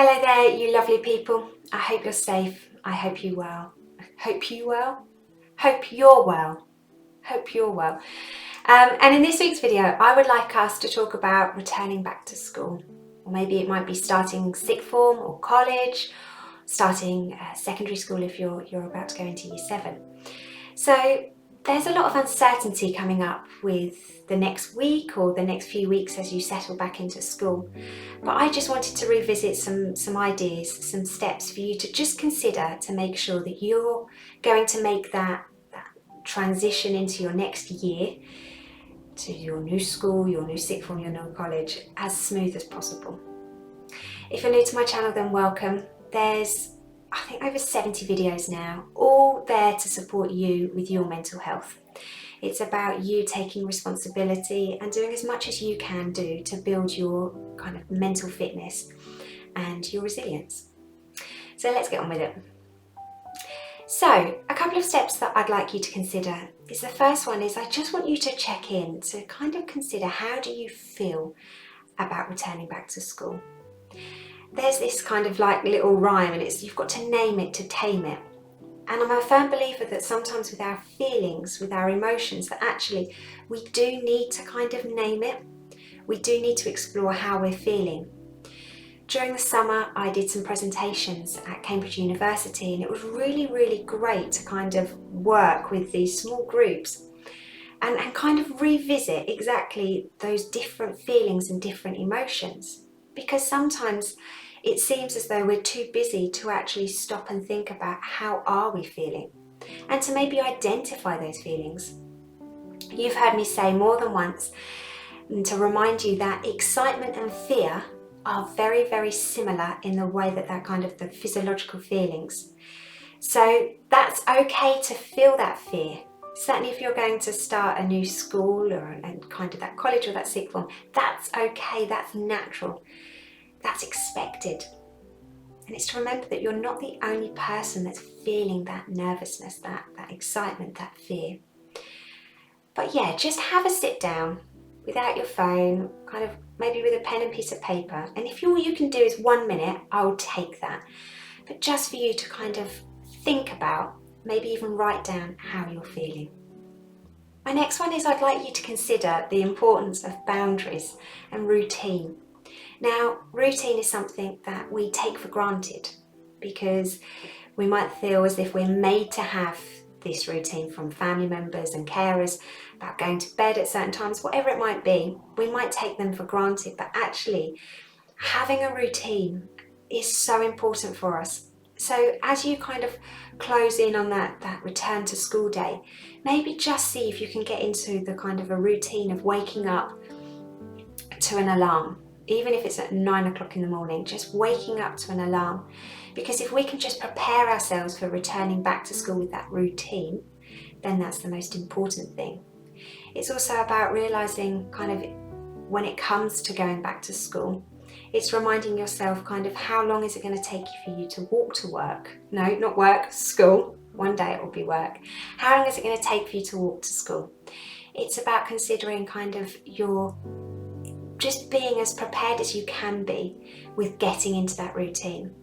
Hello there, you lovely people. I hope you're safe. I hope you well. Hope you well? Hope you're well. Hope you're well. And in this week's video, I would like us to talk about returning back to school. Or maybe it might be starting sixth form or college, starting secondary school if you're about to go into year 7. So there's a lot of uncertainty coming up with the next week or the next few weeks as you settle back into school. But I just wanted to revisit some ideas, some steps for you to just consider to make sure that you're going to make that transition into your next year, to your new school, your new sixth form, your new college, as smooth as possible. If you're new to my channel, then welcome. There's, I think, over 70 videos now, all there to support you with your mental health. It's about you taking responsibility and doing as much as you can do to build your kind of mental fitness and your resilience. So let's get on with it. So a couple of steps that I'd like you to consider is, the first one is I just want you to check in to kind of consider, how do you feel about returning back to school? There's this kind of like little rhyme, and it's, you've got to name it to tame it. And I'm a firm believer that sometimes with our feelings, with our emotions, that actually we do need to kind of name it. We do need to explore how we're feeling. During the summer, I did some presentations at Cambridge University, and it was really, really great to kind of work with these small groups and kind of revisit exactly those different feelings and different emotions. Because sometimes it seems as though we're too busy to actually stop and think about, how are we feeling, and to maybe identify those feelings. You've heard me say more than once, and to remind you, that excitement and fear are very, very similar in the way that kind of the physiological feelings. So that's okay to feel that fear. Certainly if you're going to start a new school and kind of that college or that sixth form, that's okay, that's natural. That's expected. And it's to remember that you're not the only person that's feeling that nervousness, that excitement, that fear. But yeah, just have a sit down without your phone, kind of maybe with a pen and piece of paper. And if all you can do is 1 minute, I'll take that. But just for you to kind of think about, maybe even write down how you're feeling. My next one is, I'd like you to consider the importance of boundaries and routine. Now, routine is something that we take for granted because we might feel as if we're made to have this routine from family members and carers about going to bed at certain times, whatever it might be. We might take them for granted, but actually having a routine is so important for us. So as you kind of close in on that return to school day, maybe just see if you can get into the kind of a routine of waking up to an alarm. Even if it's at 9 o'clock in the morning, just waking up to an alarm. Because if we can just prepare ourselves for returning back to school with that routine, then that's the most important thing. It's also about realizing, kind of, when it comes to going back to school, it's reminding yourself kind of, how long is it going to take for you to walk to work? No, not work, school. One day it will be work. How long is it going to take for you to walk to school? It's about considering kind of your just being as prepared as you can be with getting into that routine.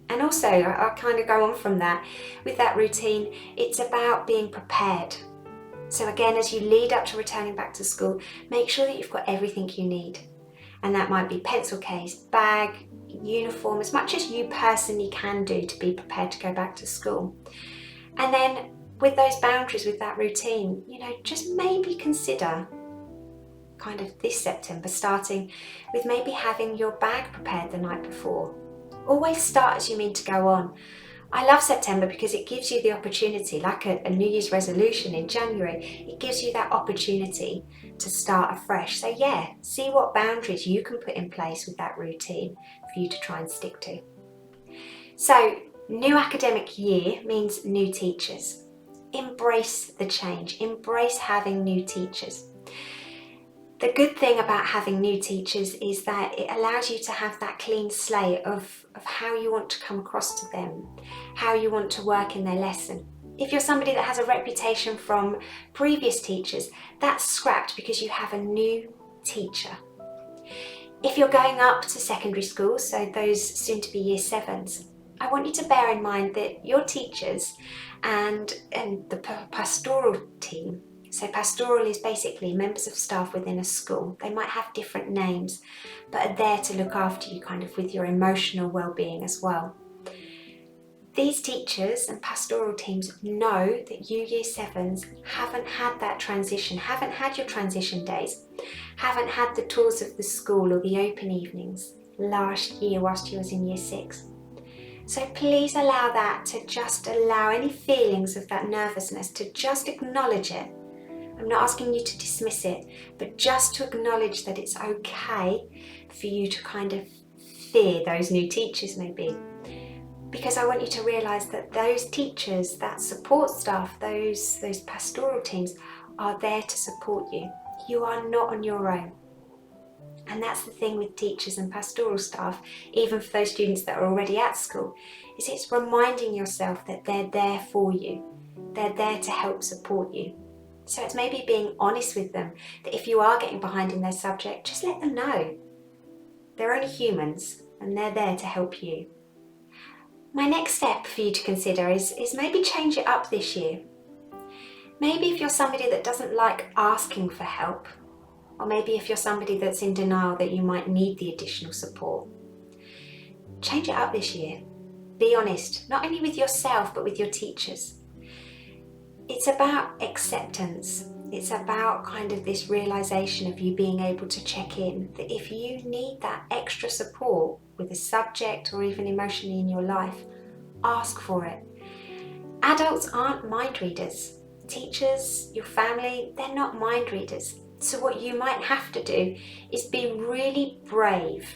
And also, I kind of go on from that, with that routine, it's about being prepared. So again, as you lead up to returning back to school, make sure that you've got everything you need. And that might be pencil case, bag, uniform, as much as you personally can do to be prepared to go back to school. And then with those boundaries, with that routine, just maybe consider kind of this September, starting with maybe having your bag prepared the night before. Always start as you mean to go on. I love September because it gives you the opportunity, like a New Year's resolution in January, it gives you that opportunity to start afresh. So yeah, see what boundaries you can put in place with that routine for you to try and stick to. So new academic year means new teachers. Embrace the change, embrace having new teachers. The good thing about having new teachers is that it allows you to have that clean slate of how you want to come across to them, how you want to work in their lesson. If you're somebody that has a reputation from previous teachers, that's scrapped because you have a new teacher. If you're going up to secondary school, so those soon to be year 7s, I want you to bear in mind that your teachers and the pastoral team, so pastoral is basically members of staff within a school. They might have different names, but are there to look after you kind of with your emotional well-being as well. These teachers and pastoral teams know that you year 7s haven't had that transition, haven't had your transition days, haven't had the tours of the school or the open evenings last year whilst you was in year 6. So please allow that to just allow any feelings of that nervousness to just acknowledge it. I'm not asking you to dismiss it, but just to acknowledge that it's okay for you to kind of fear those new teachers maybe. Because I want you to realise that those teachers, that support staff, those pastoral teams are there to support you. You are not on your own. And that's the thing with teachers and pastoral staff, even for those students that are already at school, is it's reminding yourself that they're there for you. They're there to help support you. So it's maybe being honest with them that if you are getting behind in their subject, just let them know. They're only humans and they're there to help you. My next step for you to consider is maybe change it up this year. Maybe if you're somebody that doesn't like asking for help, or maybe if you're somebody that's in denial that you might need the additional support, change it up this year. Be honest, not only with yourself, but with your teachers. It's about acceptance. It's about kind of this realization of you being able to check in, that if you need that extra support with a subject or even emotionally in your life, ask for it. Adults aren't mind readers. Teachers, your family, they're not mind readers. So what you might have to do is be really brave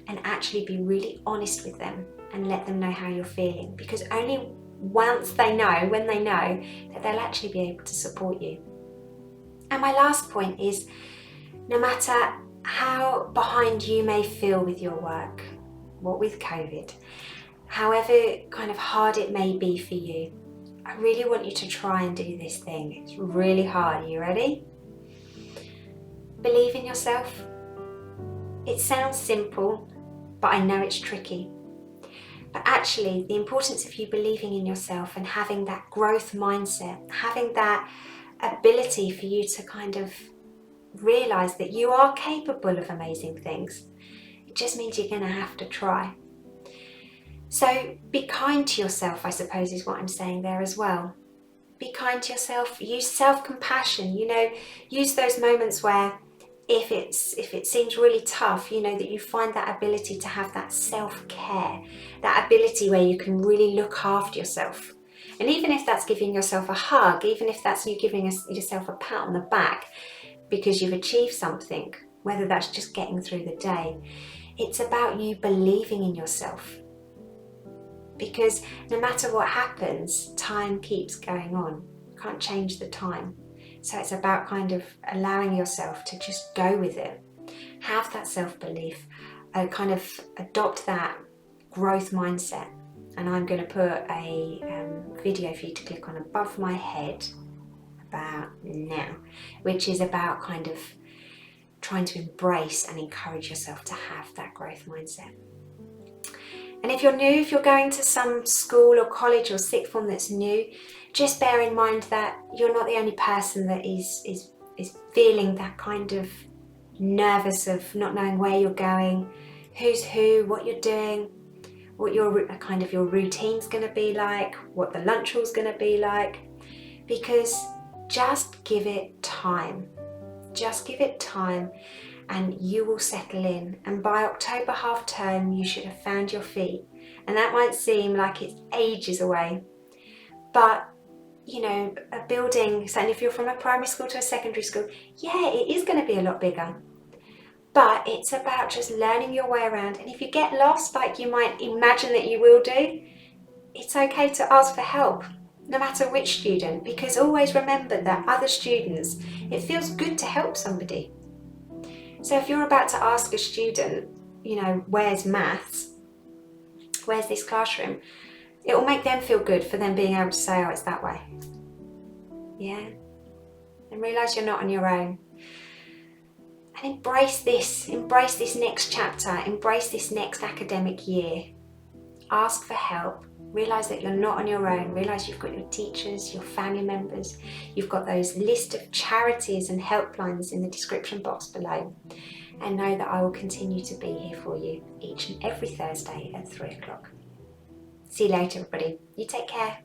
and actually be really honest with them and let them know how you're feeling, because only once they know, when they know, that they'll actually be able to support you. And my last point is, no matter how behind you may feel with your work, what with COVID, however kind of hard it may be for you, I really want you to try and do this thing. It's really hard. Are you ready? Believe in yourself. It sounds simple, but I know it's tricky. But actually, the importance of you believing in yourself and having that growth mindset, having that ability for you to kind of realise that you are capable of amazing things, it just means you're going to have to try. So be kind to yourself, I suppose, is what I'm saying there as well. Be kind to yourself. Use self-compassion. Use those moments where if it seems really tough, that you find that ability to have that self-care, that ability where you can really look after yourself. And even if that's giving yourself a hug, even if that's you giving yourself a pat on the back because you've achieved something, whether that's just getting through the day, it's about you believing in yourself. Because no matter what happens, time keeps going on. You can't change the time. So it's about kind of allowing yourself to just go with it. Have that self-belief, kind of adopt that growth mindset. And I'm going to put a video for you to click on above my head about now, which is about kind of trying to embrace and encourage yourself to have that growth mindset. And if you're new, if you're going to some school or college or sixth form that's new, just bear in mind that you're not the only person that is feeling that kind of nervous of not knowing where you're going, who's who, what you're doing, what your routine's going to be like, what the lunch hall's going to be like, because just give it time. Just give it time and you will settle in, and by October half term you should have found your feet. And that might seem like it's ages away, but a building, certainly if you're from a primary school to a secondary school, yeah, it is going to be a lot bigger. But it's about just learning your way around, and if you get lost, like you might imagine that you will do, it's okay to ask for help, no matter which student, because always remember that other students, it feels good to help somebody. So if you're about to ask a student, where's maths, where's this classroom, it will make them feel good for them being able to say, oh, it's that way. Yeah? And realise you're not on your own. And embrace this next chapter, embrace this next academic year. Ask for help. Realise that you're not on your own. Realise you've got your teachers, your family members. You've got those list of charities and helplines in the description box below. And know that I will continue to be here for you each and every Thursday at 3 o'clock. See you later, everybody. You take care.